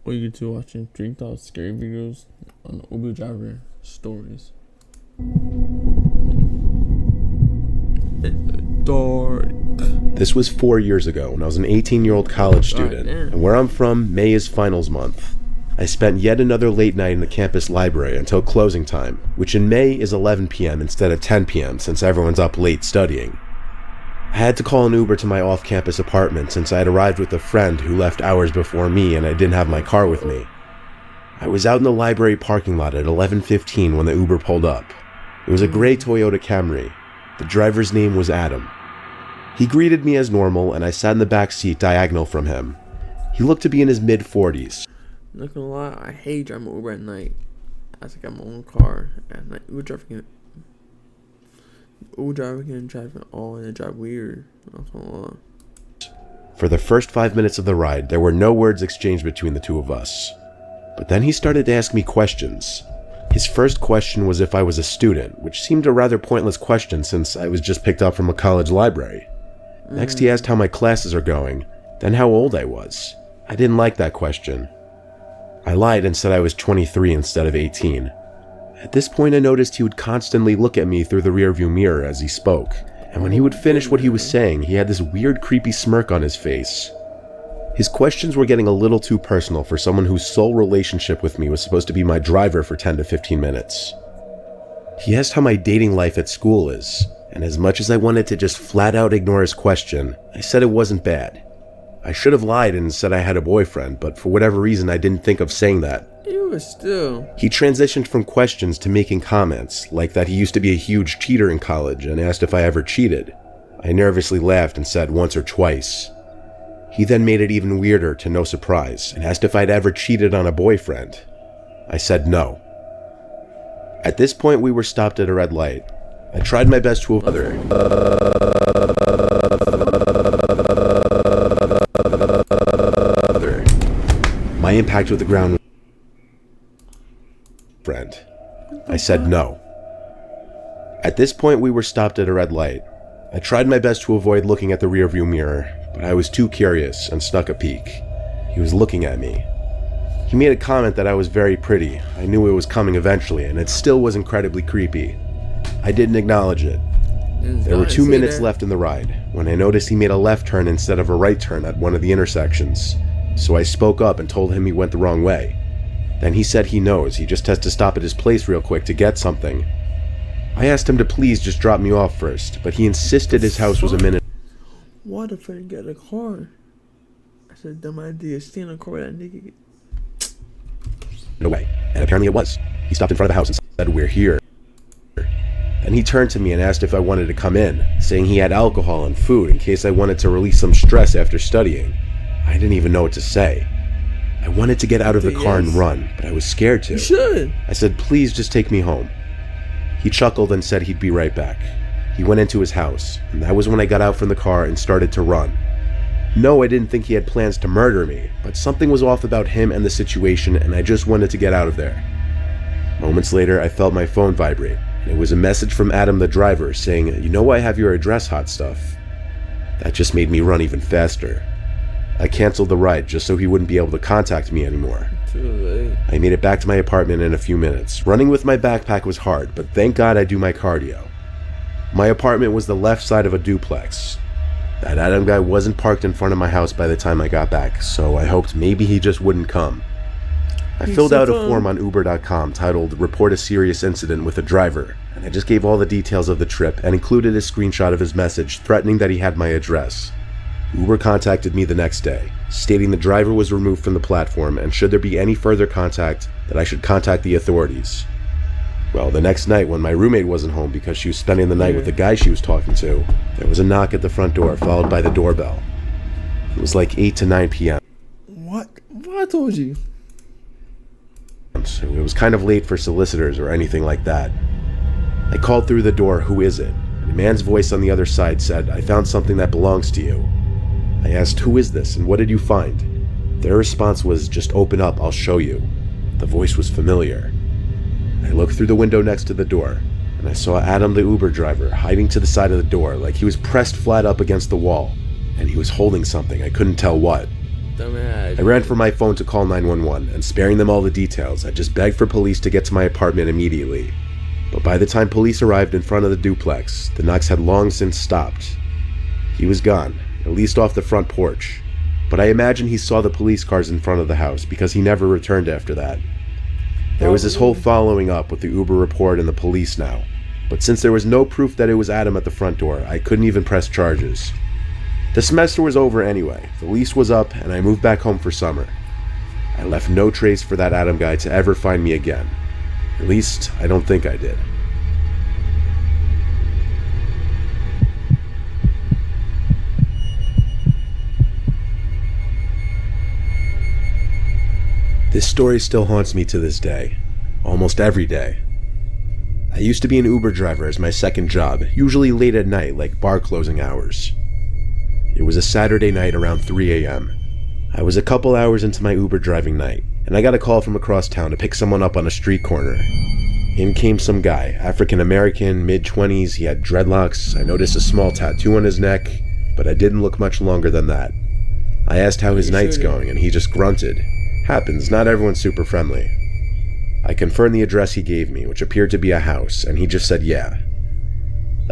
Or you get to watching 3,000 scary videos on Uber driver stories. Dark. This was 4 years ago when I was an 18-year-old college student, and where I'm from, May is finals month. I spent yet another late night in the campus library until closing time, which in May is 11 p.m. instead of 10 p.m. since everyone's up late studying. I had to call an Uber to my off-campus apartment since I had arrived with a friend who left hours before me and I didn't have my car with me. I was out in the library parking lot at 11:15 when the Uber pulled up. It was a gray Toyota Camry. The driver's name was Adam. He greeted me as normal and I sat in the back seat diagonal from him. He looked to be in his mid-40s. Not gonna lie, I hate driving Uber at night. I got my own car at night. Uber driver can drive it all and drive weird. Not gonna lie. For the first 5 minutes of the ride, there were no words exchanged between the two of us. But then he started to ask me questions. His first question was if I was a student, which seemed a rather pointless question since I was just picked up from a college library. Next he asked how my classes are going, then how old I was. I didn't like that question. I lied and said I was 23 instead of 18. At this point I noticed he would constantly look at me through the rearview mirror as he spoke, and when he would finish what he was saying, he had this weird creepy smirk on his face. His questions were getting a little too personal for someone whose sole relationship with me was supposed to be my driver for 10 to 15 minutes. He asked how my dating life at school is, and as much as I wanted to just flat out ignore his question, I said it wasn't bad. I should have lied and said I had a boyfriend, but for whatever reason I didn't think of saying that. You were still. He transitioned from questions to making comments, like that he used to be a huge cheater in college and asked if I ever cheated. I nervously laughed and said once or twice. He then made it even weirder to no surprise and asked if I'd ever cheated on a boyfriend. I said no. At this point we were stopped at a red light. I tried my best to avoid my impact with the ground. Friend. I said no. At this point we were stopped at a red light. I tried my best to avoid looking at the rearview mirror, but I was too curious and snuck a peek. He was looking at me. He made a comment that I was very pretty. I knew it was coming eventually, and it still was incredibly creepy. I didn't acknowledge it. There were 2 minutes left in the ride when I noticed he made a left turn instead of a right turn at one of the intersections. So I spoke up and told him he went the wrong way. Then he said he knows, he just has to stop at his place real quick to get something. I asked him to please just drop me off first, but he insisted his house was a minute Why the fuck get a car? I said dumb idea, stay in a car with that nigga. away, and apparently it was. He stopped in front of the house and said, "We're here." Then he turned to me and asked if I wanted to come in, saying he had alcohol and food in case I wanted to release some stress after studying. I didn't even know what to say. I wanted to get out of the car and run, but I was scared to. You should. I said, "Please just take me home." He chuckled and said he'd be right back. He went into his house, and that was when I got out from the car and started to run. No, I didn't think he had plans to murder me, but something was off about him and the situation, and I just wanted to get out of there. Moments later, I felt my phone vibrate, and it was a message from Adam the driver saying, "You know I have your address, hot stuff." That just made me run even faster. I canceled the ride just so he wouldn't be able to contact me anymore. Too late. I made it back to my apartment in a few minutes. Running with my backpack was hard, but thank God I do my cardio. My apartment was the left side of a duplex. That Adam guy wasn't parked in front of my house by the time I got back, so I hoped maybe he just wouldn't come. I filled out a form on Uber.com titled "Report a Serious Incident with a Driver," and I just gave all the details of the trip and included a screenshot of his message threatening that he had my address. Uber contacted me the next day, stating the driver was removed from the platform and should there be any further contact, that I should contact the authorities. Well, the next night when my roommate wasn't home because she was spending the night with the guy she was talking to, there was a knock at the front door followed by the doorbell. It was like 8 to 9 p.m. What? What I told you? So it was kind of late for solicitors or anything like that. I called through the door, "Who is it?" And a man's voice on the other side said, "I found something that belongs to you." I asked, "Who is this and what did you find?" Their response was, "Just open up, I'll show you." The voice was familiar. I looked through the window next to the door, and I saw Adam the Uber driver hiding to the side of the door like he was pressed flat up against the wall, and he was holding something, I couldn't tell what. Dumbass. I ran for my phone to call 911, and sparing them all the details, I just begged for police to get to my apartment immediately. But by the time police arrived in front of the duplex, the knocks had long since stopped. He was gone, at least off the front porch. But I imagine he saw the police cars in front of the house because he never returned after that. There was this whole following up with the Uber report and the police now. But since there was no proof that it was Adam at the front door, I couldn't even press charges. The semester was over anyway, the lease was up, and I moved back home for summer. I left no trace for that Adam guy to ever find me again. At least, I don't think I did. This story still haunts me to this day, almost every day. I used to be an Uber driver as my second job, usually late at night, like bar closing hours. It was a Saturday night around 3 a.m. I was a couple hours into my Uber driving night, and I got a call from across town to pick someone up on a street corner. In came some guy, African-American, mid-20s, he had dreadlocks, I noticed a small tattoo on his neck, but I didn't look much longer than that. I asked how his night's going, and he just grunted. Happens, not everyone's super friendly. I confirmed the address he gave me, which appeared to be a house, and he just said yeah.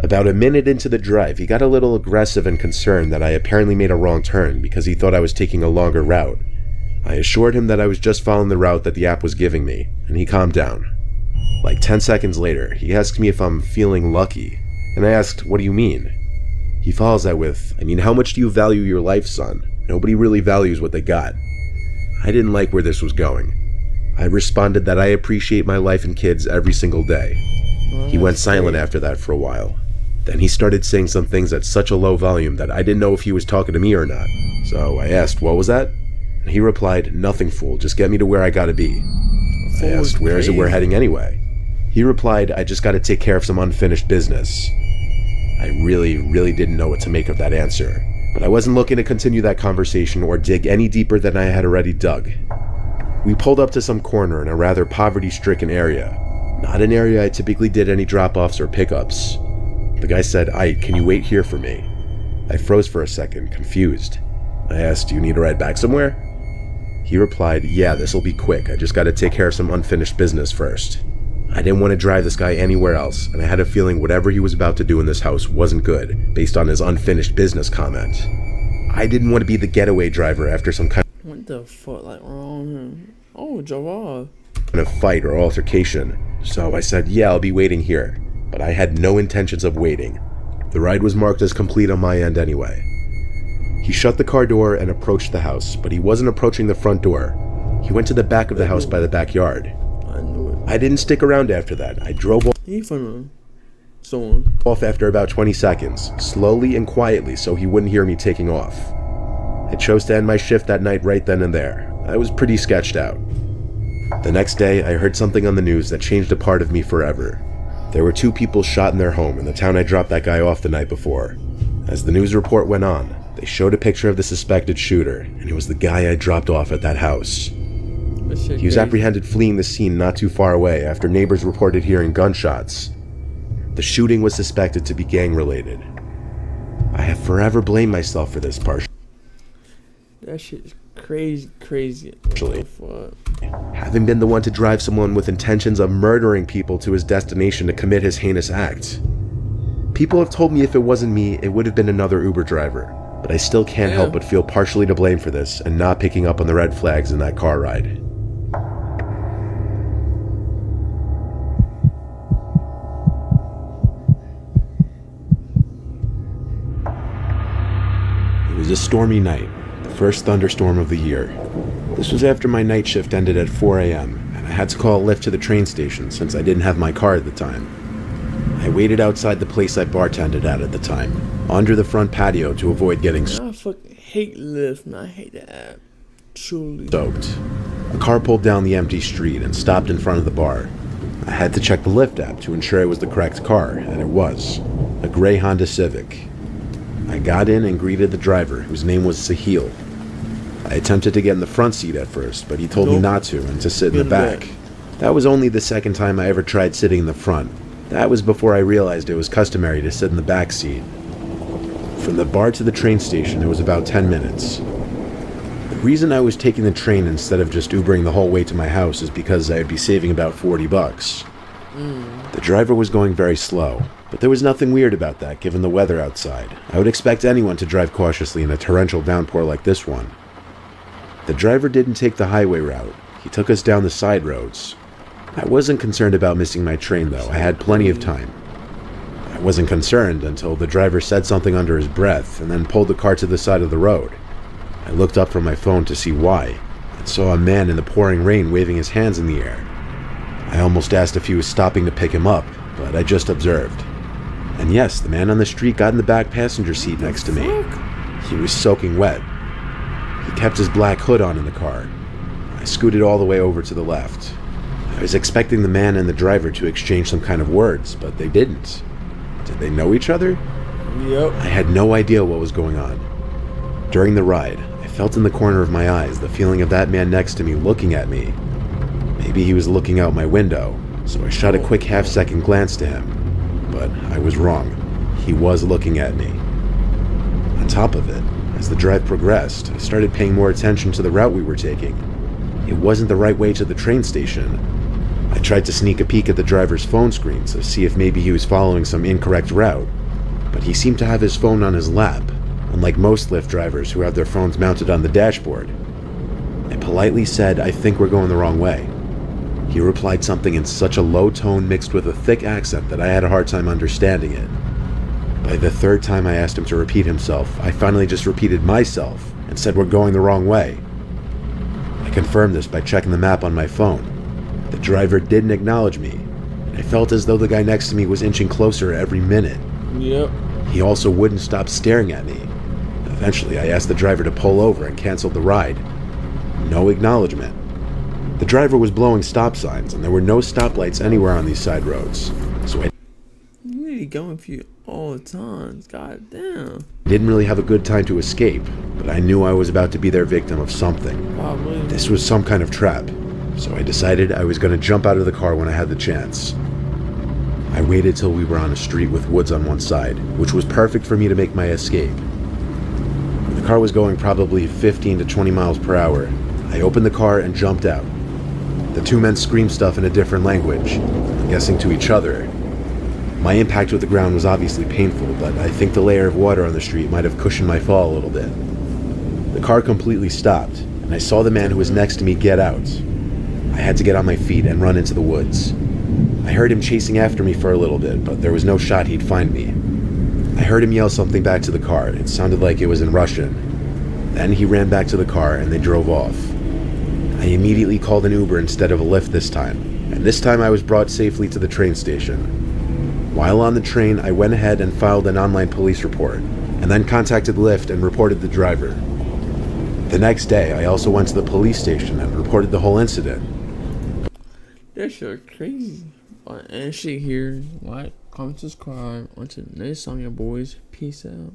About a minute into the drive, he got a little aggressive and concerned that I apparently made a wrong turn because he thought I was taking a longer route. I assured him that I was just following the route that the app was giving me, and he calmed down. Like 10 seconds later, he asked me if I'm feeling lucky, and I asked, what do you mean? He follows that with, I mean, how much do you value your life, son? Nobody really values what they got. I didn't like where this was going. I responded that I appreciate my life and kids every single day. He went silent after that for a while. Then he started saying some things at such a low volume that I didn't know if he was talking to me or not. So I asked, what was that? And he replied, nothing, fool, just get me to where I gotta be. I asked, where is it we're heading anyway? He replied, I just gotta take care of some unfinished business. I really didn't know what to make of that answer. But I wasn't looking to continue that conversation or dig any deeper than I had already dug. We pulled up to some corner in a rather poverty-stricken area. Not an area I typically did any drop-offs or pickups. The guy said, Ike, can you wait here for me? I froze for a second, confused. I asked, do you need a ride back somewhere? He replied, yeah, this'll be quick. I just gotta take care of some unfinished business first. I didn't want to drive this guy anywhere else, and I had a feeling whatever he was about to do in this house wasn't good, based on his unfinished business comment. I didn't want to be the getaway driver after some kind What the fuck, like wrong? Oh, Jawad. of fight or altercation, so I said, yeah, I'll be waiting here. But I had no intentions of waiting. The ride was marked as complete on my end anyway. He shut the car door and approached the house, but he wasn't approaching the front door. He went to the back of the house by the backyard. I knew it. I didn't stick around after that. I drove He finna someone. off after about 20 seconds, slowly and quietly so he wouldn't hear me taking off. I chose to end my shift that night right then and there. I was pretty sketched out. The next day, I heard something on the news that changed a part of me forever. There were 2 people shot in their home in the town I dropped that guy off the night before. As the news report went on, they showed a picture of the suspected shooter, and it was the guy I dropped off at that house. He was apprehended fleeing the scene not too far away after neighbors reported hearing gunshots. The shooting was suspected to be gang-related. I have forever blamed myself for this partially. That shit is crazy. Actually. What the fuck? Having been the one to drive someone with intentions of murdering people to his destination to commit his heinous act. People have told me if it wasn't me, it would have been another Uber driver, but I still can't help but feel partially to blame for this and not picking up on the red flags in that car ride. It was a stormy night, the first thunderstorm of the year. This was after my night shift ended at 4 a.m., and I had to call a Lyft to the train station since I didn't have my car at the time. I waited outside the place I bartended at the time, under the front patio to avoid getting I fucking hate Lyft, man. I hate the app. Truly. soaked. A car pulled down the empty street and stopped in front of the bar. I had to check the Lyft app to ensure it was the correct car, and it was. A gray Honda Civic. I got in and greeted the driver, whose name was Sahil. I attempted to get in the front seat at first, but he told me not to and to sit in the back. That was only the second time I ever tried sitting in the front. That was before I realized it was customary to sit in the back seat. From the bar to the train station, it was about 10 minutes. The reason I was taking the train instead of just Ubering the whole way to my house is because I'd be saving about $40. The driver was going very slow, but there was nothing weird about that given the weather outside. I would expect anyone to drive cautiously in a torrential downpour like this one. The driver didn't take the highway route. He took us down the side roads. I wasn't concerned about missing my train though. I had plenty of time. I wasn't concerned until the driver said something under his breath and then pulled the car to the side of the road. I looked up from my phone to see why and saw a man in the pouring rain waving his hands in the air. I almost asked if he was stopping to pick him up, but I just observed. And yes, the man on the street got in the back passenger seat next to me. He was soaking wet. He kept his black hood on in the car. I scooted all the way over to the left. I was expecting the man and the driver to exchange some kind of words, but they didn't. Did they know each other? Yep. I had no idea what was going on. During the ride, I felt in the corner of my eyes the feeling of that man next to me looking at me. Maybe he was looking out my window, so I shot a quick half-second glance to him. But I was wrong. He was looking at me. On top of it, as the drive progressed, I started paying more attention to the route we were taking. It wasn't the right way to the train station. I tried to sneak a peek at the driver's phone screen to see if maybe he was following some incorrect route, but he seemed to have his phone on his lap, unlike most Lyft drivers who have their phones mounted on the dashboard. I politely said, "I think we're going the wrong way." He replied something in such a low tone mixed with a thick accent that I had a hard time understanding it. By the third time I asked him to repeat himself, I finally just repeated myself and said we're going the wrong way. I confirmed this by checking the map on my phone. The driver didn't acknowledge me, and I felt as though the guy next to me was inching closer every minute. Yep. He also wouldn't stop staring at me. Eventually, I asked the driver to pull over and canceled the ride. No acknowledgement. The driver was blowing stop signs, and there were no stoplights anywhere on these side roads, so I You need to go with you all the time. God damn. didn't really have a good time to escape, but I knew I was about to be their victim of something. Probably. This was some kind of trap, so I decided I was going to jump out of the car when I had the chance. I waited till we were on a street with woods on one side, which was perfect for me to make my escape. The car was going probably 15 to 20 miles per hour. I opened the car and jumped out. The two men screamed stuff in a different language, I'm guessing to each other. My impact with the ground was obviously painful, but I think the layer of water on the street might have cushioned my fall a little bit. The car completely stopped, and I saw the man who was next to me get out. I had to get on my feet and run into the woods. I heard him chasing after me for a little bit, but there was no shot he'd find me. I heard him yell something back to the car. It sounded like it was in Russian. Then he ran back to the car and they drove off. I immediately called an Uber instead of a Lyft this time, and this time I was brought safely to the train station. While on the train, I went ahead and filed an online police report, and then contacted Lyft and reported the driver. The next day, I also went to the police station and reported the whole incident. That shit crazy. And shit here. Like, comment, subscribe. On to the next song, your boys. Peace out.